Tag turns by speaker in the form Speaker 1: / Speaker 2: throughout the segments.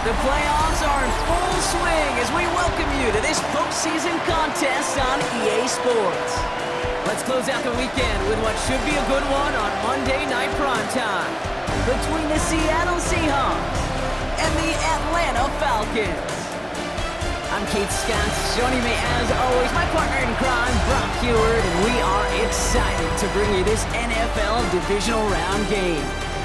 Speaker 1: The playoffs are in full swing as we welcome you to this postseason contest on EA Sports. Let's close out the weekend with what should be a good one on Monday Night Primetime between the Seattle Seahawks and the Atlanta Falcons. I'm Kate Scott, joining me as always, my partner in crime, Brock Heward, and we are excited to bring you this NFL Divisional Round game.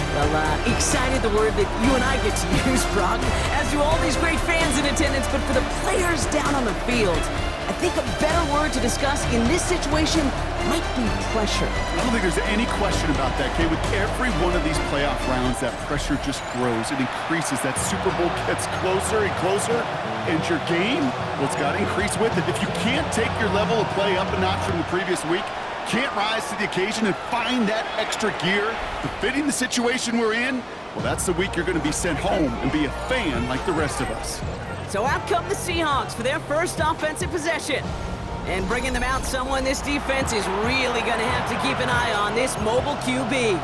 Speaker 1: Well, excited, the word that you and I get to use, Brock, as do all these great fans in attendance, but for the players down on the field, I think a better word to discuss in this situation might be pressure.
Speaker 2: I don't think there's any question about that, Kay. With every one of these playoff rounds, that pressure just grows. It increases. That Super Bowl gets closer and closer, and your game, well, it's got to increase with it. If you can't take your level of play up a notch from the previous week, can't rise to the occasion and find that extra gear befitting the situation we're in, well, that's the week you're going to be sent home and be a fan like the rest of us.
Speaker 1: So out come the Seahawks for their first offensive possession. And bringing them out, someone this defense is really going to have to keep an eye on, this mobile QB.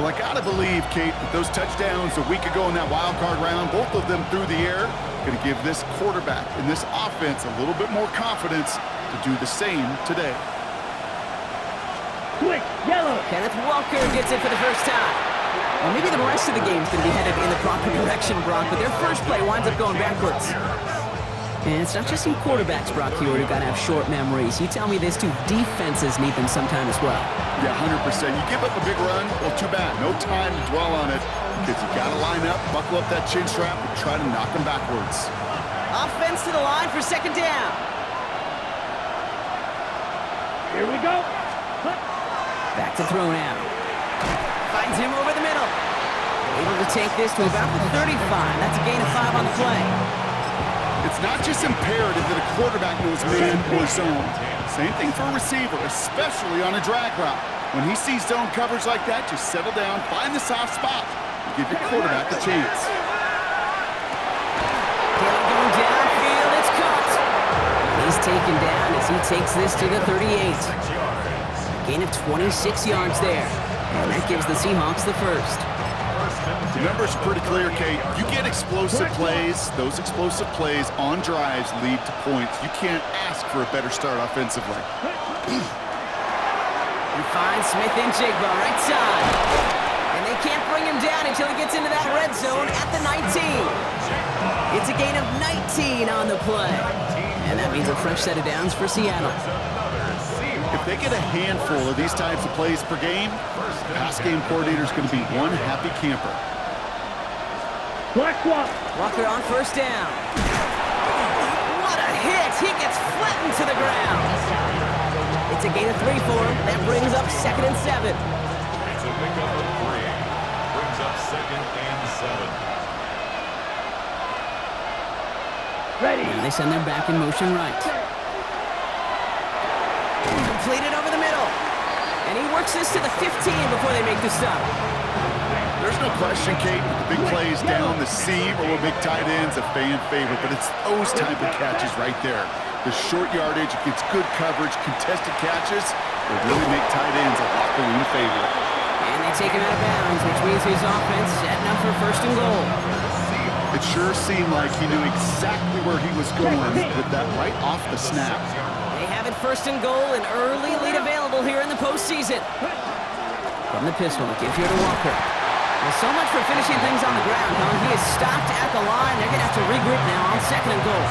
Speaker 2: Well, I got to believe, Kate, that those touchdowns a week ago in that wild card round, both of them through the air, going to give this quarterback and this offense a little bit more confidence to do the same today.
Speaker 3: Quick, yellow.
Speaker 1: Kenneth Walker gets it for the first time. Well, maybe the rest of the game's going to be headed in the proper direction, Brock, but their first play winds up going backwards. And it's not just some quarterbacks, Brock, here who got to have short memories. You tell me this, two defenses need them sometime as well.
Speaker 2: Yeah, 100%. You give up a big run, well, too bad. No time to dwell on it because you got to line up, buckle up that chin strap, and try to knock them backwards.
Speaker 1: Offense to the line for second down.
Speaker 3: Here we go.
Speaker 1: Back to throw now. Finds him over the middle. Able to take this to about the 35. That's a gain of 5 on the play.
Speaker 2: It's not just imperative that a quarterback knows man or zone. Same thing for a receiver, especially on a drag route. When he sees zone coverage like that, just settle down, find the soft spot, and give your quarterback a chance.
Speaker 1: Going downfield, it's caught. He's taken down as he takes this to the 38. Gain of 26 yards there. And that gives the Seahawks the first.
Speaker 2: The numbers are pretty clear, Kate. You get explosive plays. Those explosive plays on drives lead to points. You can't ask for a better start offensively.
Speaker 1: He finds Smith and Jigba right side. And they can't bring him down until he gets into that red zone at the 19. It's a gain of 19 on the play. And that means a fresh set of downs for Seattle.
Speaker 2: If they get a handful of these types of plays per game, the pass game coordinator is going to be one happy camper.
Speaker 3: Black swap.
Speaker 1: Walker on first down. What a hit! He gets flattened to the ground. It's a gain of 3 for him. That brings up second and 7.
Speaker 4: It's a pickup of 3. Brings up second and 7.
Speaker 3: Ready.
Speaker 1: And they send them back in motion right. Completed over the middle. And he works this to the 15 before they make the stop.
Speaker 2: There's no question, Kate, with the big plays down the seam or with big tight ends, a fan favorite, but it's those type of catches right there. The short yardage, it gets good coverage, contested catches will really make tight ends a locker room favorite.
Speaker 1: And they take him out of bounds, which means his offense setting up for first and goal.
Speaker 2: It sure seemed like he knew exactly where he was going with that right off the snap.
Speaker 1: They have it first and goal, an early lead available here in the postseason. From the pistol, give here to Walker. Well, so much for finishing things on the ground, huh? He is stopped at the line. They're going to have to regroup now on second and goal.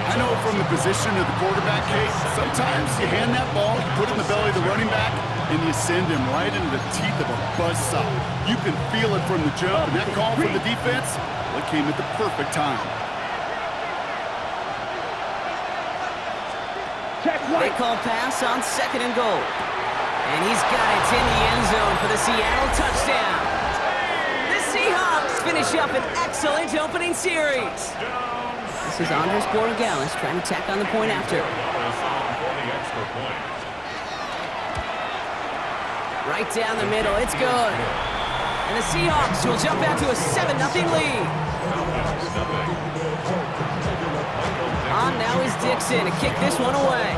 Speaker 2: I know from the position of the quarterback, Kate, sometimes you hand that ball, you put it in the belly of the running back, and you send him right into the teeth of a buzzsaw. You can feel it from the jump, and that call from the defense, well, it came at the perfect time.
Speaker 1: They call pass on second and goal. And he's got it in the end zone for the Seattle touchdown. The Seahawks finish up an excellent opening series. This is Andres Borregales trying to tack on the point after. Right down the middle, it's good. And the Seahawks will jump out to a 7-0 lead. On now is Dixon to kick this one away.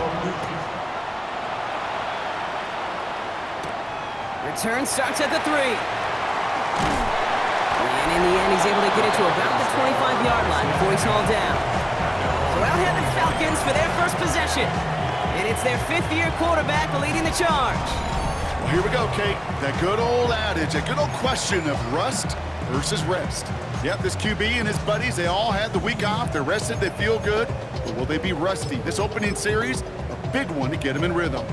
Speaker 1: Return starts at the 3. And In the end, he's able to get it to about the 25-yard line before he's hauled down. So out head the Falcons for their first possession. And it's their fifth-year quarterback leading the charge.
Speaker 2: Well, here we go, Kate. That good old adage, that good old question of rust versus rest. Yep, this QB and his buddies, they all had the week off. They're rested, they feel good. But will they be rusty? This opening series, a big one to get them in rhythm.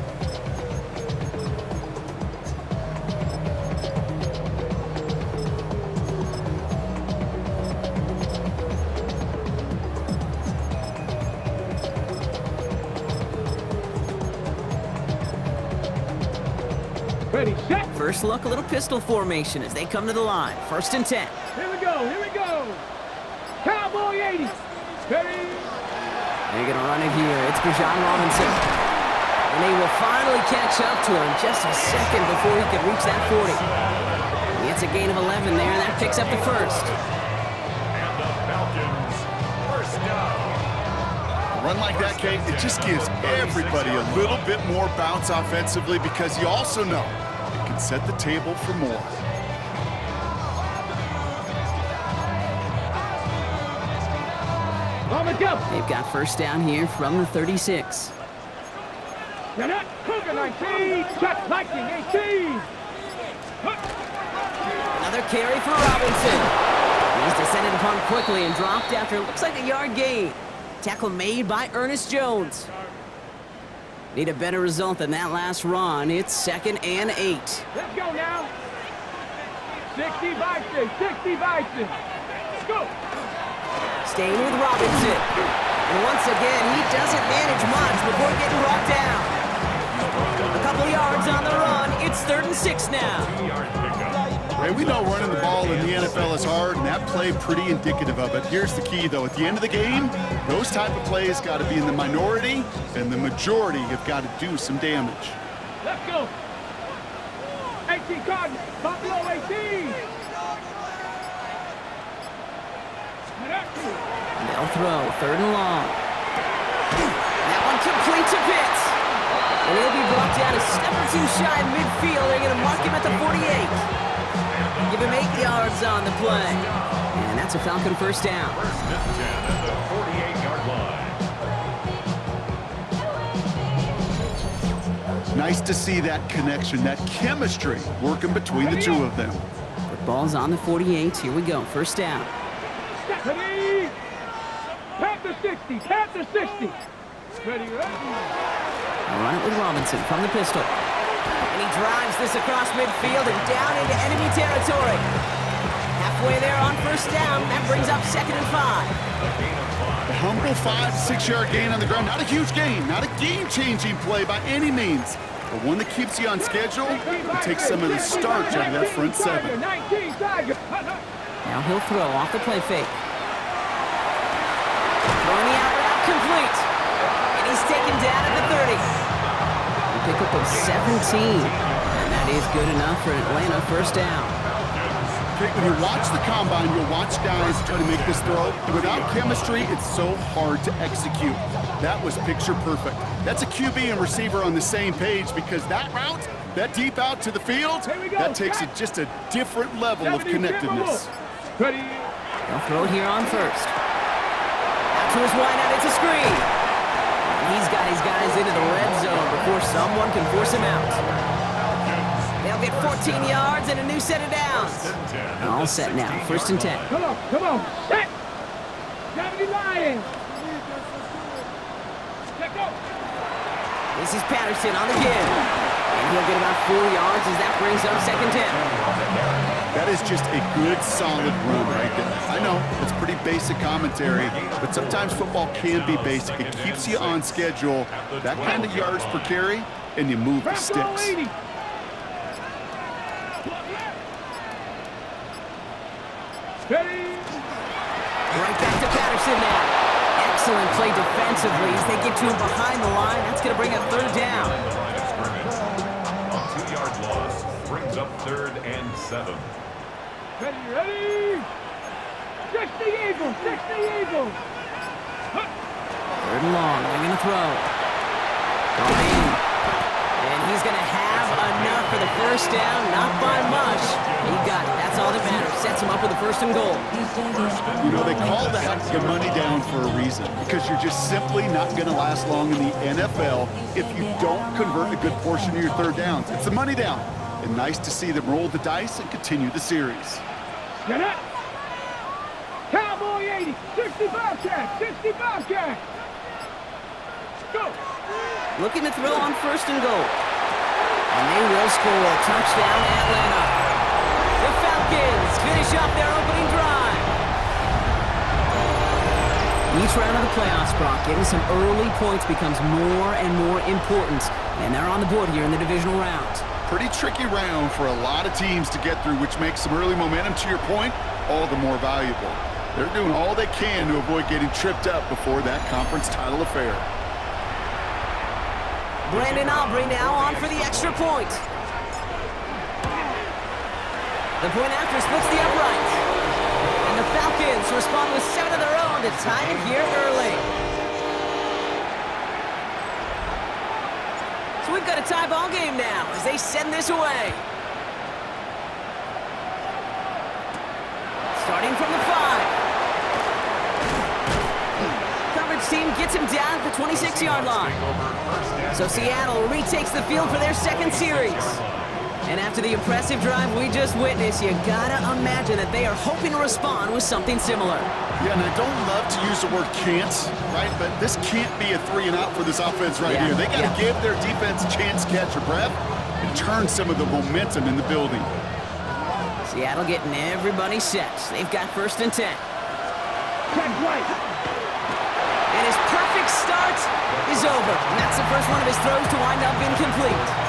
Speaker 3: Ready, set.
Speaker 1: First look, a little pistol formation as they come to the line. 1st and 10.
Speaker 3: Here we go, here we go. Cowboy 80. Ready.
Speaker 1: They're going to run it here. It's Bijan Robinson. And they will finally catch up to him just a second before he could reach that 40. He gets a gain of 11 there, and that picks up the first.
Speaker 4: And the Falcons first down.
Speaker 2: A run like that, Kate, it just gives everybody a little bit more bounce offensively because you also know it can set the table for more.
Speaker 3: On the jump.
Speaker 1: They've got first down here from the 36.
Speaker 3: You're not Cougar 19. Shot Lightning 18.
Speaker 1: Another carry for Robinson. He's descended upon quickly and dropped after looks like a yard gain. Tackle made by Ernest Jones. Need a better result than that last run. It's 2nd and 8.
Speaker 3: Let's go now. 60 Bison, 60 Bison. Let's go.
Speaker 1: Staying with Robinson. And once again, he doesn't manage much before getting brought down. A couple yards on the run. It's 3rd and 6 now.
Speaker 4: 2-yard pickup.
Speaker 2: Ray, we know running the ball in the NFL is hard, and that play pretty indicative of it. Here's the key, though. At the end of the game, those type of plays got to be in the minority, and the majority have got to do some damage.
Speaker 3: Let's go. 18 Cardinals, Buffalo 18.
Speaker 1: They'll throw 3rd and long. That one complete to Pitts. And he'll be brought down a step or two shy in midfield. They're going to mark him at the 48. Give him 8 yards on the play. And that's a Falcon first down.
Speaker 4: 1st and 10 at the 48-yard line.
Speaker 2: Nice to see that connection, that chemistry working between the two of them.
Speaker 1: Ball's on the 48. Here we go. First down.
Speaker 3: Ready. Panther 60, Panther 60. Ready, ready.
Speaker 1: They'll run it with Robinson from the pistol. And he drives this across midfield and down into enemy territory. Halfway there on first down. That brings up 2nd and 5.
Speaker 2: A humble 5-6-yard gain on the ground. Not a huge gain, not a game-changing play by any means, but one that keeps you on schedule and takes some of the starch out of that front 7.
Speaker 3: 19 Tiger.
Speaker 1: Now he'll throw off the play fake. Throwing the out route complete. And he's taken down at the 30. A pickup of 17. And that is good enough for Atlanta first down.
Speaker 2: Okay, when you watch the combine, you'll watch guys try to make this throw. And without chemistry, it's so hard to execute. That was picture perfect. That's a QB and receiver on the same page because that route, that deep out to the field, that takes it just a different level of connectedness.
Speaker 3: Ready.
Speaker 1: They'll throw it here on first. Out to his wideout, it's a screen. And he's got his guys into the red zone before someone can force him out. They'll get 14 yards and a new set of downs. All set now, 1st and 10.
Speaker 3: Come on. Set. 70 Lions. Let's go.
Speaker 1: This is Patterson on the give. And he'll get about 4 yards as that brings up 2nd down.
Speaker 2: That is just a good, solid run right there. I know, it's pretty basic commentary, but sometimes football can be basic. It keeps you on schedule, that kind of yards per carry, and you move the sticks.
Speaker 3: Ready.
Speaker 1: Right back to Patterson now. Excellent play defensively as they get to him behind the line. That's going to bring up 3rd down.
Speaker 4: A 2-yard loss brings up 3rd and 7.
Speaker 3: Ready. 60 Eagles, 60 Eagles.
Speaker 1: 3rd and long, they're going to throw. Going in. And he's going to have enough for the first down, not by much. He got it. That's all that matters. Sets him up with a 1st and goal.
Speaker 2: You know, they call that the money down for a reason, because you're just simply not going to last long in the NFL if you don't convert a good portion of your 3rd downs. It's the money down. And nice to see them roll the dice and continue the series.
Speaker 3: Get up. Cowboy 80, 65 cat, 65 cat. Go.
Speaker 1: Looking to throw on 1st and goal. And they will score. Touchdown, Atlanta. The Falcons finish up their opening drive. Each round of the playoffs, Brock, getting some early points becomes more and more important. And they're on the board here in the divisional round.
Speaker 2: Pretty tricky round for a lot of teams to get through, which makes some early momentum, to your point, all the more valuable. They're doing all they can to avoid getting tripped up before that conference title affair.
Speaker 1: Brandon Aubrey now on for the extra point. The point after splits the upright. And the Falcons respond with 7 of their own to tie it here early. So we've got a tie ball game now as they send this away. Starting from the 5. Coverage team gets him down at the 26-yard line. So Seattle retakes the field for their 2nd series. And after the impressive drive we just witnessed, you gotta imagine that they are hoping to respond with something similar.
Speaker 2: Yeah, and I don't love to use the word can't, right? But this can't be a 3 and out for this offense right here. They gotta give their defense a chance to catch a breath and turn some of the momentum in the building.
Speaker 1: Seattle getting everybody set. They've got 1st and 10.
Speaker 3: Check right.
Speaker 1: And his perfect start is over. And that's the first one of his throws to wind up incomplete.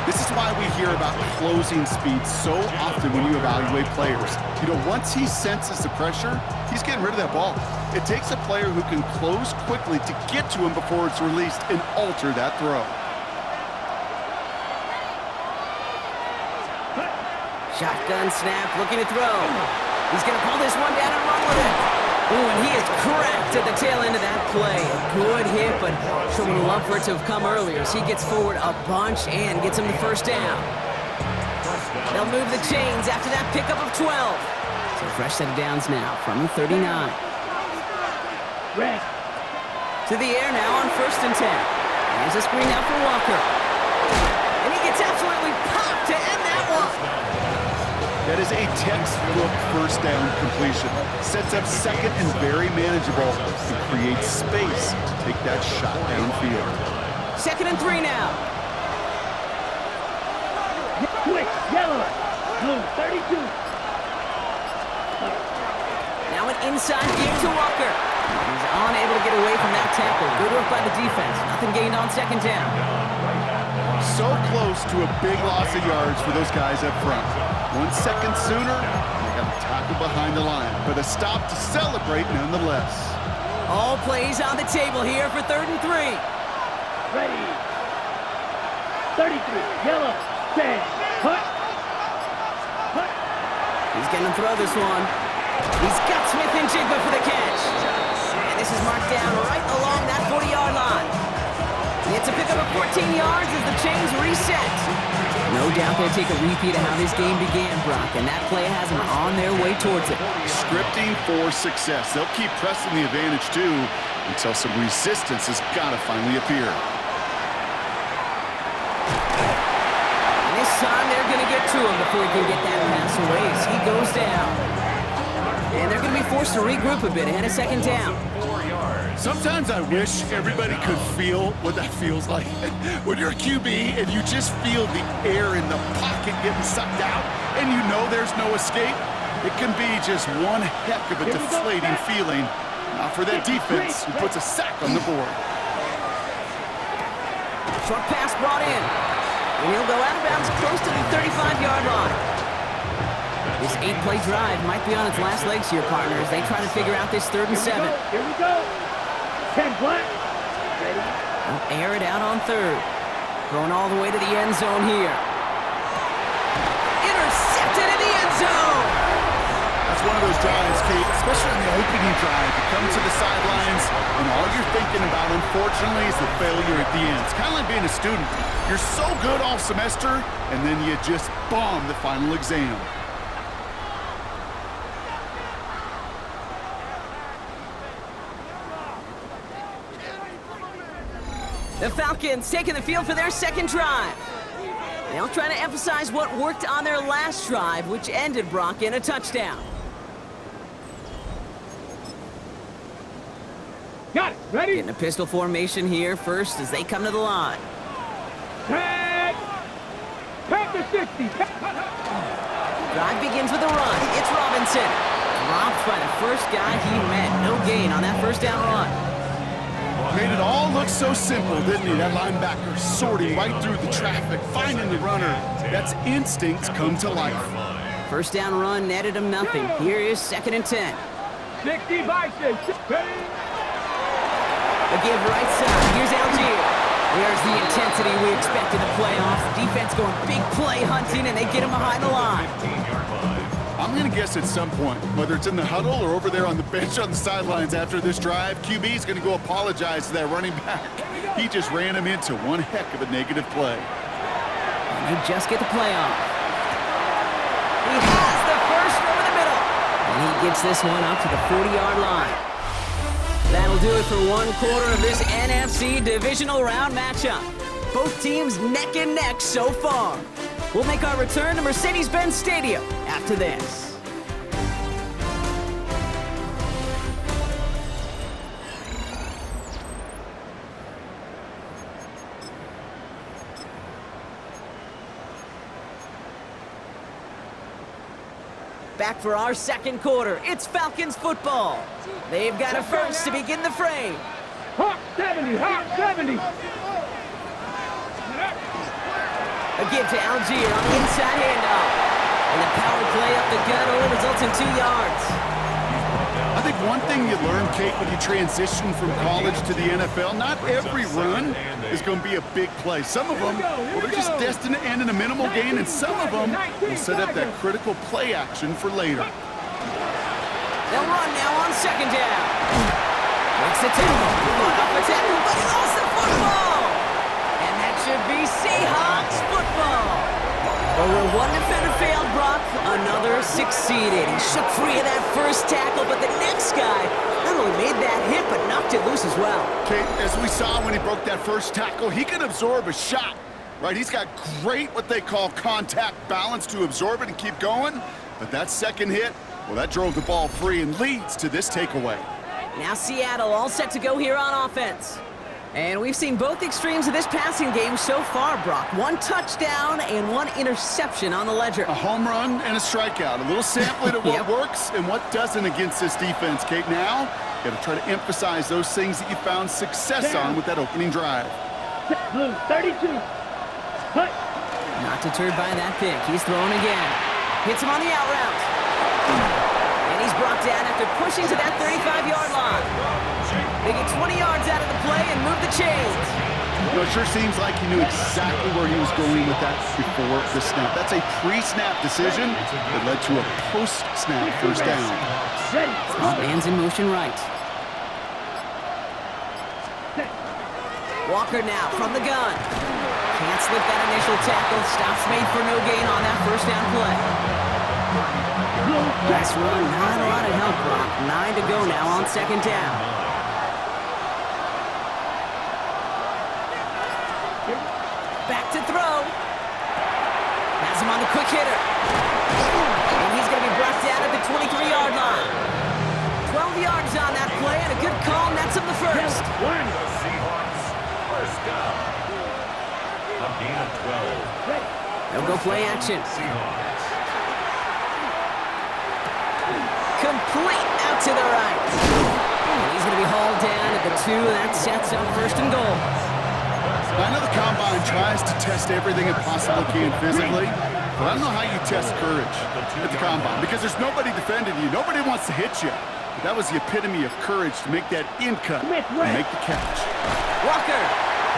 Speaker 2: This is why we hear about closing speed so often when you evaluate players. You know, once he senses the pressure, he's getting rid of that ball. It takes a player who can close quickly to get to him before it's released and alter that throw.
Speaker 1: Shotgun snap, looking to throw. He's going to pull this one down and run with it. Ooh, and he is cracked at the tail end of that play. A good hit, but sure would love for it to have come earlier as he gets forward a bunch and gets him the 1st down. They'll move the chains after that pickup of 12. So fresh set of downs now from the 39.
Speaker 3: Red.
Speaker 1: To the air now on 1st and 10. There's a screen out for Walker. And he gets absolutely popped to end that one.
Speaker 2: That is a textbook 1st down completion. Sets up 2nd and very manageable and creates space to take that shot downfield.
Speaker 1: 2nd and 3 now.
Speaker 3: Quick, yellow, blue, 32.
Speaker 1: Now an inside give to Walker. He's unable to get away from that tackle. Good work by the defense. Nothing gained on 2nd down.
Speaker 2: So close to a big loss of yards for those guys up front. 1 second sooner, they got a tackle behind the line, but a stop to celebrate nonetheless.
Speaker 1: All plays on the table here for 3rd and 3.
Speaker 3: Ready. 33, yellow, 10, hut.
Speaker 1: He's going to throw this one. He's got Smith and Jigba for the catch. And this is marked down right along that 40-yard line. It's a pickup of 14 yards as the chains reset. No doubt they'll take a repeat of how this game began, Brock, and that play has them on their way towards it.
Speaker 2: Scripting for success. They'll keep pressing the advantage, too, until some resistance has got to finally appear.
Speaker 1: And this time they're going to get to him before he can get that pass away as he goes down. And they're going to be forced to regroup a bit ahead of 2nd down.
Speaker 2: Sometimes I wish everybody could feel what that feels like. When you're a QB and you just feel the air in the pocket getting sucked out and you know there's no escape, it can be just one heck of a deflating feeling. Not for that defense who puts a sack on the board.
Speaker 1: Short pass brought in. And he'll go out of bounds close to the 35-yard line. This 8-play drive might be on its last legs here, partners. They try to figure out this 3rd and 7.
Speaker 3: Here we go. 10 black. Ready.
Speaker 1: They'll air it out on 3rd. Going all the way to the end zone here. Intercepted in the end zone.
Speaker 2: That's it's one of those drives, Kate, especially on the opening drive. You come to the sidelines, and all you're thinking about, unfortunately, is the failure at the end. It's kind of like being a student. You're so good all semester, and then you just bomb the final exam.
Speaker 1: The Falcons taking the field for their second drive. They'll try to emphasize what worked on their last drive, which ended, Brock, in a touchdown.
Speaker 3: Got it. Ready?
Speaker 1: Getting a pistol formation here first as they come to the line.
Speaker 3: Tag. Tag to 60.
Speaker 1: Drive begins with a run. It's Robinson. Dropped by the first guy he met. No gain on that first down run.
Speaker 2: Made it all look so simple, didn't he? That linebacker sorting right through the traffic, finding the runner. That's instincts come to life.
Speaker 1: First down run netted him nothing. Here is 2nd and 10.
Speaker 3: 60 Vikings.
Speaker 1: The give right side. Here's Algier. There's the intensity we expect in the playoffs. Defense going big play hunting, and they get him behind the line.
Speaker 2: I'm going to guess at some point, whether it's in the huddle or over there on the bench on the sidelines after this drive, QB is going to go apologize to that running back. He just ran him into one heck of a negative play.
Speaker 1: And they just get the play off. He has the first over the middle. And he gets this one up to the 40-yard line. That'll do it for one quarter of this NFC Divisional Round matchup. Both teams neck and neck so far. We'll make our return to Mercedes-Benz Stadium after this. Back for our second quarter. It's Falcons football. They've got a first to begin the fray.
Speaker 3: Hawk 70. Hawk 70.
Speaker 1: A give to Algier on the inside handoff. And the power play up the gut only results in 2 yards.
Speaker 2: I think one thing you learn, Kate, when you transition from college to the NFL, not every run is going to be a big play. Some of them, well, they're just destined to end in a minimal gain, and some of them will set up that critical play action for later.
Speaker 1: They'll run now on 2nd down. Makes the tackle. Fought off the tackle, but he lost the football. And that should be Seahawks football. Well, where one defender failed, Brock, another succeeded. He shook free of that first tackle, but the next guy not only made that hit, but knocked it loose as well.
Speaker 2: Kate, as we saw when he broke that first tackle, he can absorb a shot, right? He's got great, what they call contact balance to absorb it and keep going. But that second hit, well, that drove the ball free and leads to this takeaway.
Speaker 1: Now Seattle all set to go here on offense. And we've seen both extremes of this passing game so far, Brock. 1 touchdown and 1 interception on the ledger.
Speaker 2: A home run and a strikeout. A little sampling of what works and what doesn't against this defense, Kate. Now, you got to try to emphasize those things that you found success on with that opening drive.
Speaker 3: 32. Hut.
Speaker 1: Not deterred by that pick. He's throwing again. Hits him on the out route. And he's brought down after pushing to that 35-yard line. They get 20 yards out of the play and move the chains.
Speaker 2: It sure seems like he knew exactly where he was going with that before the snap. That's a pre-snap decision that led to a post-snap first down.
Speaker 1: Man's in motion right. Walker now from the gun. Can't slip that initial tackle. Stops made for no gain on that first down play. Nice run, not a lot of help, Brock. 9 to go now on 2nd down. Back to throw. Has him on the quick hitter. And he's going to be brought down at the 23-yard line. 12 yards on that play and a good call nets him the first.
Speaker 4: Seahawks first down. A gain of 12.
Speaker 1: They'll go play action.
Speaker 4: Seahawks.
Speaker 1: Complete out to the right. And he's going to be hauled down at the 2, and that sets up 1st and goal.
Speaker 2: I know the Combine tries to test everything it possibly can physically, but I don't know how you test courage at the Combine because there's nobody defending you. Nobody wants to hit you. But that was the epitome of courage to make that in cut and make the catch.
Speaker 1: Walker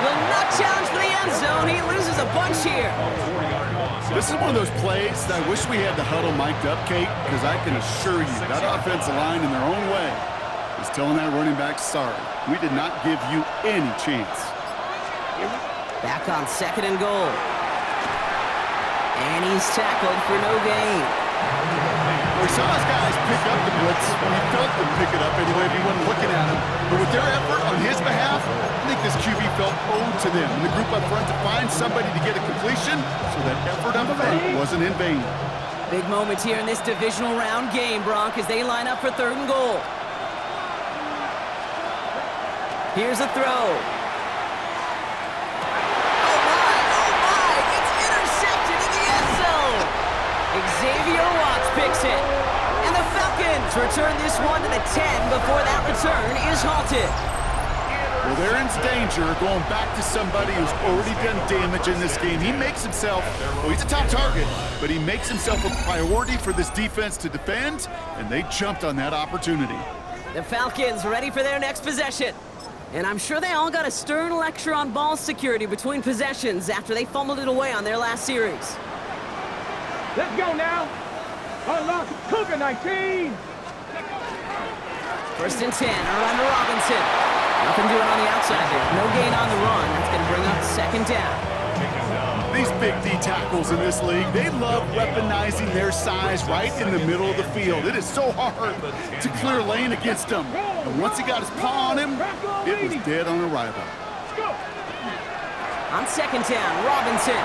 Speaker 1: will not challenge for the end zone. He loses a bunch here.
Speaker 4: 40-yard loss.
Speaker 2: This is one of those plays that I wish we had the huddle mic'd up, Kate, because I can assure you that offensive line in their own way is telling that running back, sorry, we did not give you any chance.
Speaker 1: Back on 2nd and goal. And he's tackled for no gain.
Speaker 2: We saw his guys pick up the blitz. We felt them pick it up anyway if he wasn't looking at him. But with their effort on his behalf, I think this QB felt owed to them and the group up front to find somebody to get a completion so that effort up front wasn't in vain.
Speaker 1: Big moment here in this divisional round game, Bronk, as they line up for 3rd and goal. Here's a throw. Xavier Watts picks it. And the Falcons return this one to the 10 before that return is halted.
Speaker 2: Well, they're in danger going back to somebody who's already done damage in this game. He makes himself, well, he's a top target, but he makes himself a priority for this defense to defend, and they jumped on that opportunity.
Speaker 1: The Falcons ready for their next possession. And I'm sure they all got a stern lecture on ball security between possessions after they fumbled it away on their last series.
Speaker 3: Let's go now. Unlock Cougar 19.
Speaker 1: 1st and 10, around to Robinson. Nothing doing on the outside there. No gain on the run. That's going to bring up 2nd down.
Speaker 2: These big D tackles in this league, they love weaponizing their size right in the middle of the field. It is so hard to clear lane against them. And once he got his paw on him, it was dead on arrival.
Speaker 1: On 2nd down, Robinson.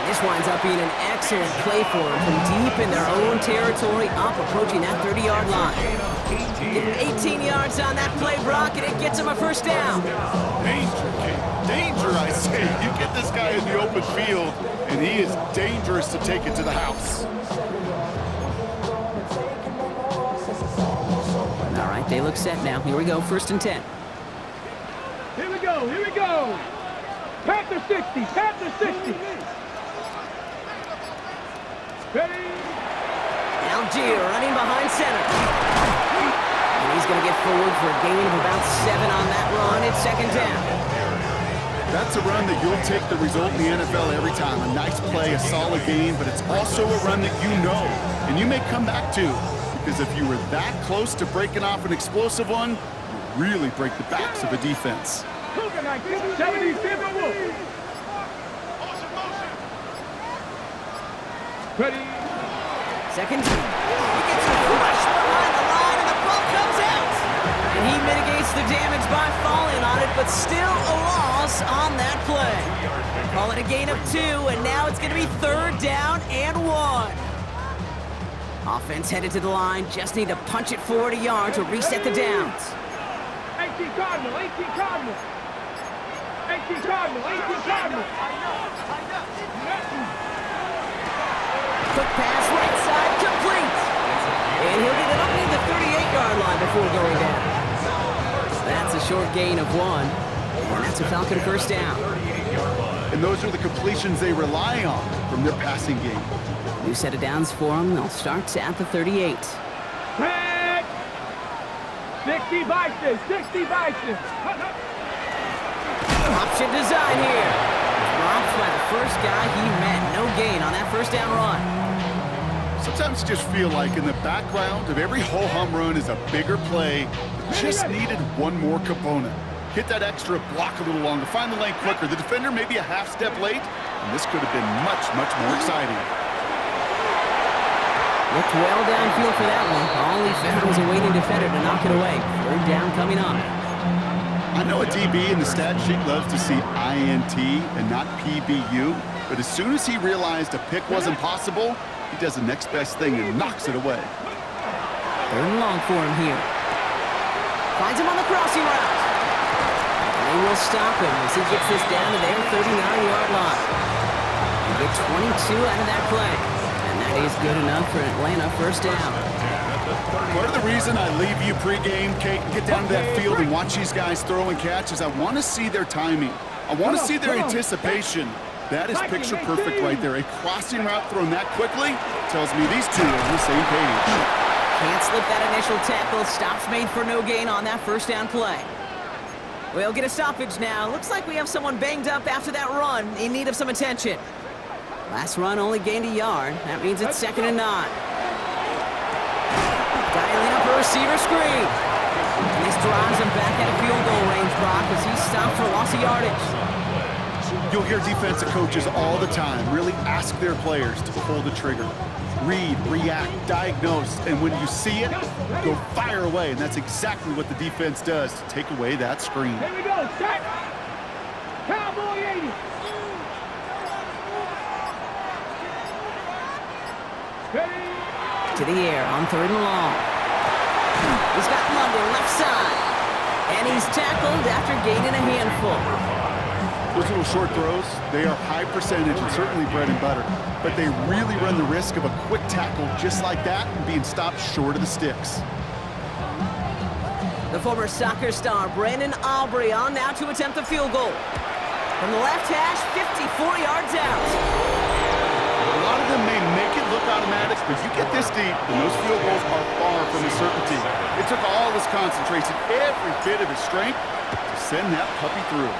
Speaker 1: This winds up being an excellent play for them from deep in their own territory, up approaching that 30-yard line. Give him 18 yards on that play, Brock, and it gets him a 1st down.
Speaker 2: Danger, Kate. Danger, I say. You get this guy in the open field, and he is dangerous to take it to the house.
Speaker 1: All right, they look set now. Here we go, 1st and 10.
Speaker 3: Here we go, here we go. Panther 60, Panther 60. Ready?
Speaker 1: Algier running behind center. And he's going to get forward for a gain of about 7 on that run. It's 2nd down.
Speaker 2: That's a run that you'll take the result in the NFL every time. A nice play, a solid game, but it's also a run that you know, and you may come back to. Because if you were that close to breaking off an explosive one, you really break the backs of a defense.
Speaker 3: 70-50. Ready?
Speaker 1: 2nd down. He gets a rush behind the line, and the ball comes out. And he mitigates the damage by falling on it, but still a loss on that play. Call it a gain of 2, and now it's going to be 3rd down and 1. Offense headed to the line, just need to punch it forward a yard to reset the downs.
Speaker 3: 18 Cardinal, 18 Cardinal. 18 Cardinal, 18 Cardinal.
Speaker 1: Quick pass, right side, complete. And he'll get it up near the 38-yard line before going down. That's a short gain of 1. And that's a Falcon 1st down.
Speaker 2: And those are the completions they rely on from their passing game.
Speaker 1: New set of downs for them. They'll start at the 38.
Speaker 3: Back. 60 Bison, 60 Bison.
Speaker 1: Option design here. Dropped by the first guy he met. No gain on that 1st down run.
Speaker 2: Sometimes you just feel like in the background of every ho-hum run is a bigger play that just needed one more component. Hit that extra block a little longer, find the lane quicker. The defender may be a half step late, and this could have been much, much more exciting.
Speaker 1: Looked well downfield for that one. All he found was a waiting defender to knock it away. 3rd down coming up.
Speaker 2: I know a DB in the stat sheet loves to see INT and not PBU, but as soon as he realized a pick wasn't possible, he does the next best thing and knocks it away.
Speaker 1: 3rd and long for him here. Finds him on the crossing route. And they will stop him as he gets this down to their 39-yard line. And get 22 out of that play. And that is good enough for Atlanta 1st down.
Speaker 2: Part of the reason I leave you pregame, Kate, and get down to that field and watch these guys throw and catch is I want to see their timing. I want to see their anticipation. That is picture perfect right there. A crossing route thrown that quickly tells me these two are on the same page.
Speaker 1: Can't slip that initial tackle. Stops made for no gain on that 1st down play. We'll get a stoppage now. Looks like we have someone banged up after that run, in need of some attention. Last run only gained a yard. That means it's 2nd and 9. Dialing up a receiver screen. And this drives him back at a field goal range, Brock, as he stopped for loss of yardage.
Speaker 2: You'll hear defensive coaches all the time really ask their players to pull the trigger. Read, react, diagnose, and when you see it, go fire away. And that's exactly what the defense does to take away that screen.
Speaker 3: Here we go, set. Cowboy 80. Ready.
Speaker 1: To the air on 3rd and long. He's got London left side. And he's tackled after gaining a handful.
Speaker 2: Those little short throws, they are high percentage and certainly bread and butter. But they really run the risk of a quick tackle just like that and being stopped short of the sticks.
Speaker 1: The former soccer star, Brandon Aubrey, on now to attempt the field goal. From the left hash, 54 yards out.
Speaker 2: A lot of them may make it look automatic, but you get this deep, and those field goals are far from a certainty. It took all his concentration, every bit of his strength, to send that puppy through.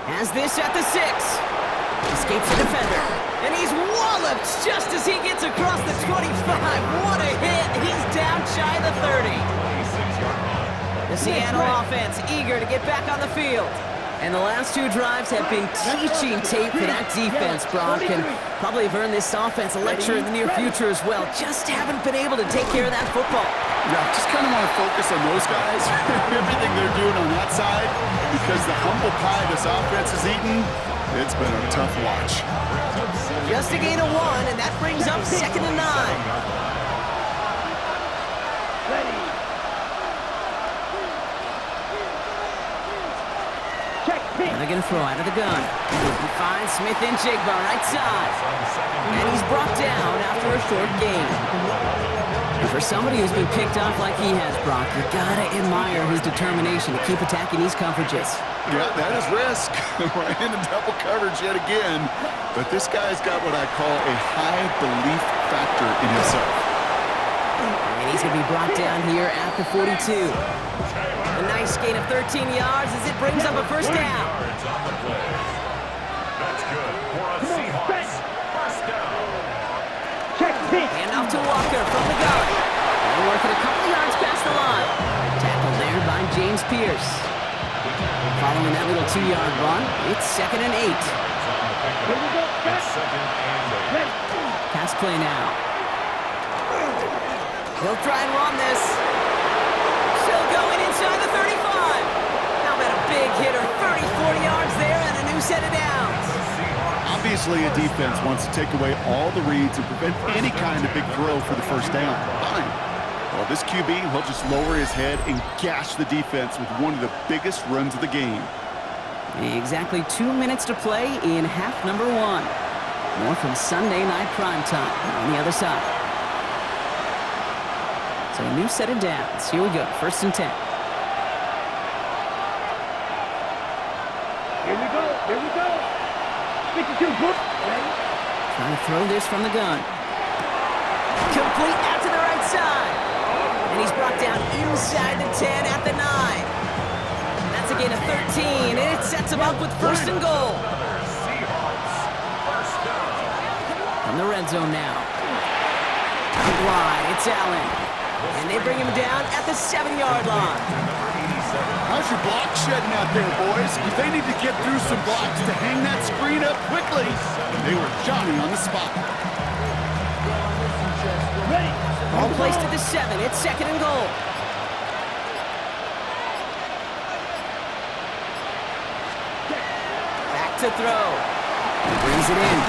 Speaker 1: Has this at the 6. Escapes the defender. And he's walloped just as he gets across the 25. What a hit. He's down shy of the 30. The Seattle offense eager to get back on the field. And the last 2 drives have been teaching tape for that defense, Brock, and probably have earned this offense a lecture in the near future as well. Just haven't been able to take care of that football.
Speaker 2: Yeah, just kind of want to focus on those guys, everything they're doing on that side, because the humble pie this offense has eaten, it's been a tough watch.
Speaker 1: Just a gain of 1, and that brings up 2nd and 9.
Speaker 3: Ready. Check.
Speaker 1: And they're going to throw out of the gun. He finds Smith and Jigba right side. And he's brought down after a short gain. And for somebody who's been picked off like he has, Brock, you gotta admire his determination to keep attacking these coverages.
Speaker 2: Yeah, that is risk. We're in a double coverage yet again. But this guy's got what I call a high belief factor in himself.
Speaker 1: And he's gonna be brought down here at the 42. A nice gain of 13 yards as it brings up a first down.
Speaker 4: That's good for a Seahawks first down.
Speaker 3: Check. Pitch.
Speaker 1: And off to Walker from the gun. And working a couple yards past the line. Tackled there by James Pierce. Following that little 2-yard run, it's 2nd and 8.
Speaker 3: Here we go, set.
Speaker 4: It's 2nd and 8.
Speaker 3: Ready.
Speaker 1: Pass play now. He'll try and run this. Still going inside the 35. How about a big hitter? 30, 40 yards there and a new set of downs.
Speaker 2: Obviously, a defense wants to take away all the reads and prevent any kind of big throw for the first down. Fine. Well, this QB will just lower his head and gash the defense with one of the biggest runs of the game.
Speaker 1: Exactly 2 minutes to play in half number 1. More from Sunday Night Primetime on the other side. So a new set of downs. Here we go, 1st and 10.
Speaker 3: Here we go. Here we go. 52. Ready.
Speaker 1: Trying to throw this from the gun. Complete out to the right side. And he's brought down inside the 10 at the 9. That's a gain of 13, and it sets him up with 1st and goal.
Speaker 4: Seahawks first down.
Speaker 1: From the red zone now. Out wide, it's Allen. And they bring him down at the 7-yard line.
Speaker 2: How's your block shedding out there, boys? Because they need to get through some blocks to hang that screen up quickly. And they were Johnny on the spot.
Speaker 3: Ready.
Speaker 1: Ball placed at the 7. It's 2nd and goal. Back to throw. He brings it in.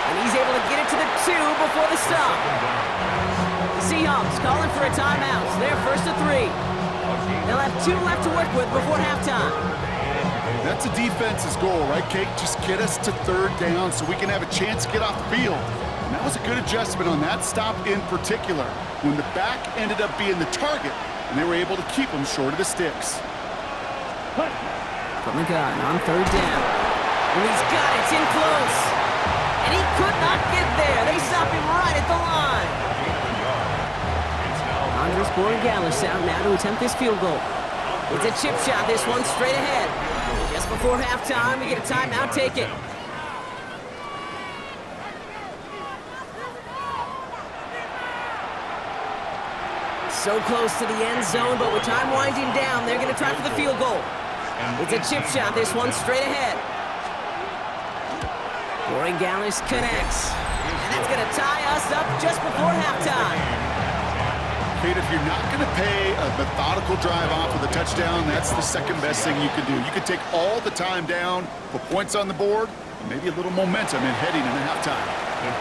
Speaker 1: And he's able to get it to the 2 before the stop. The Seahawks calling for a timeout. They're 1st and 3. They'll have 2 left to work with before halftime.
Speaker 2: That's a defense's goal, right, Kate? Just get us to 3rd down so we can have a chance to get off the field. And that was a good adjustment on that stop in particular, when the back ended up being the target, and they were able to keep them short of the sticks.
Speaker 1: From the gun on 3rd down. And he's got it. It's in close. And he could not get there. They stop him right at the line. Andres Borregales out now to attempt this field goal. It's a chip shot, this one straight ahead. Just before halftime, we get a timeout, take it. So close to the end zone, but with time winding down, they're going to try for the field goal. It's a chip shot, this one straight ahead. Gallis connects. And that's going to tie us up just before halftime.
Speaker 2: Kate, if you're not going to pay a methodical drive off with a touchdown, that's the second best thing you can do. You can take all the time down, put points on the board, and maybe a little momentum in heading into halftime.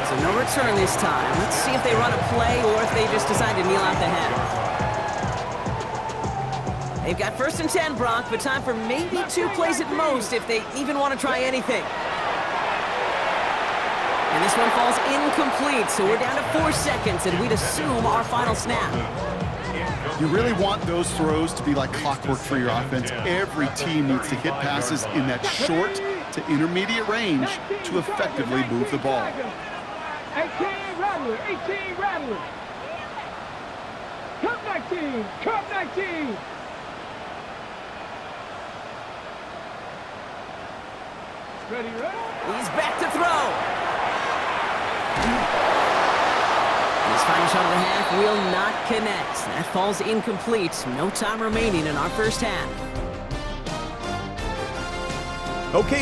Speaker 1: So no return this time. Let's see if they run a play or if they just decide to kneel out the half. They've got 1st and 10, Brock, but time for maybe 2 plays at most if they even want to try anything. And this one falls incomplete, so we're down to 4 seconds, and we'd assume our final snap.
Speaker 2: You really want those throws to be like clockwork for your offense. Every team needs to hit passes in that short to intermediate range to effectively move the ball.
Speaker 3: 18 Rattler, 18 Rattler. Cup 19, Cup 19. Ready, ready?
Speaker 1: He's back to throw. This final shot of the half will not connect. That falls incomplete. No time remaining in our first half.
Speaker 5: Okay.